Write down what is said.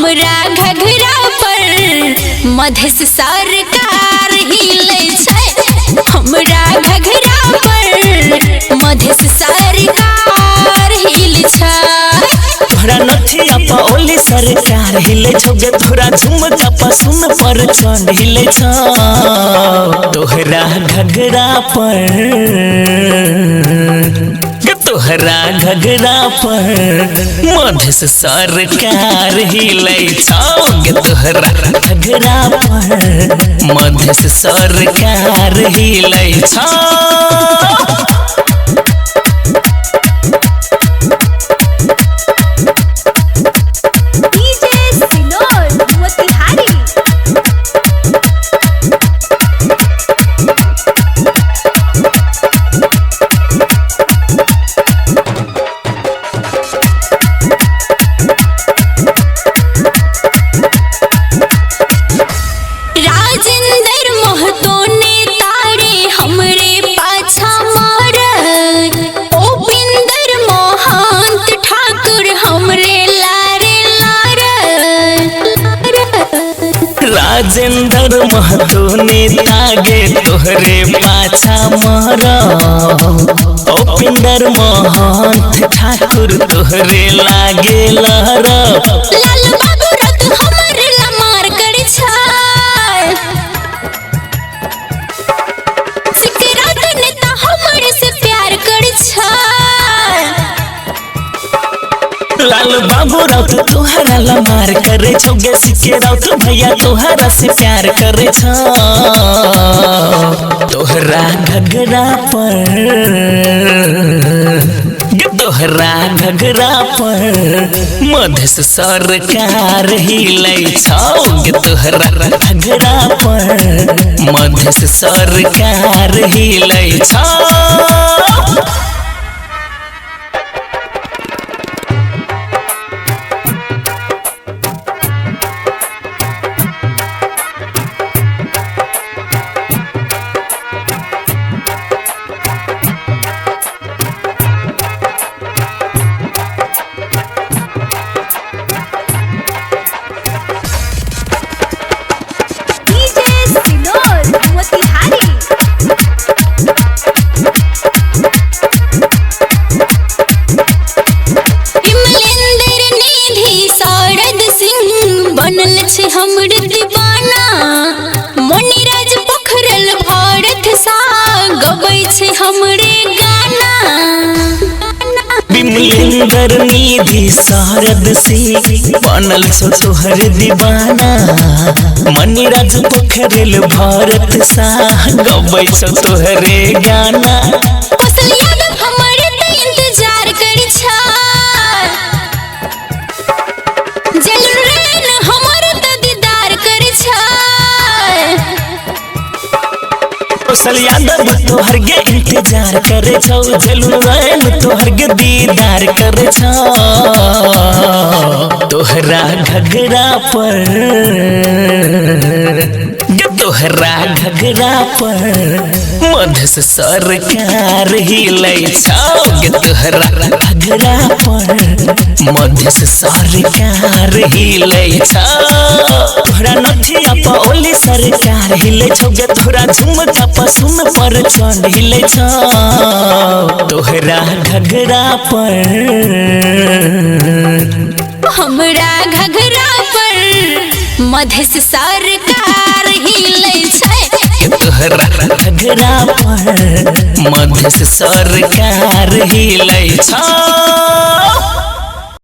हमरा घघरा पर मधेश सरकार हिले छै। हमरा घघरा पर मधेश सरकार हिले छै। तोहरा नथिया पा ओली सरकार हिले छौ गे तोहरा झुमका पा सुन पर चढ़ हिले छौ। तोहरा घघरा पर तोहरा घघरा पर मधेश सरकार हिले छौ गे तोहरा घघरा पर मधेश सरकार हिले छौ। राजेंद्र महतो नेता गे तोहरे पाछा मारा। उपेंद्र महंत ठाकुर तोहरे लागे लहरा। लाल बाबू रत हमर लमार करे छै। सिकरात नेता हमर से प्यार करे छै। लाल बाबू राउत तोहरा लमार करे छौ गे सिके राउत भैया तोहरा से प्यार करे छौ। तोहरा घघरा पर तोहरा घघरा पर मधेश सरकार हिले छौ गे तोहरा घघरा पर मधेश सरकार हिले छौ। हमर दीवाना मोनीराज पोखरल भारत सा गबै छै हमरे गाना। विमलेंद्र निधि शारद से बनल छौ तोहर दीवाना। मोनीराज पोखरल भारत सा गबै छौ तोहरे गाना। कौशल यादव हमरे ते इंतजार करै छै। कौशल यादव तोहर गे इंतजार करे छौ। झलुन रैन तोहर गे दीदार करे छौ। तोहरा घघरा पर तोहरा घघरा पर मधेश सरकार हिले छौ गे तोहरा घघरा पर मधेश सरकार हिले छौ। तोहरा नथिया पा ओली सरकार हिले छौ गे तोहरा झुमका पा सुन पर चढ़ हिले छौ। तोहरा घघरा पर हमरा घघरा पर मधेश सरकार हिले छै। तोहरा घघरा पर मधेश सरकार हिले छौ।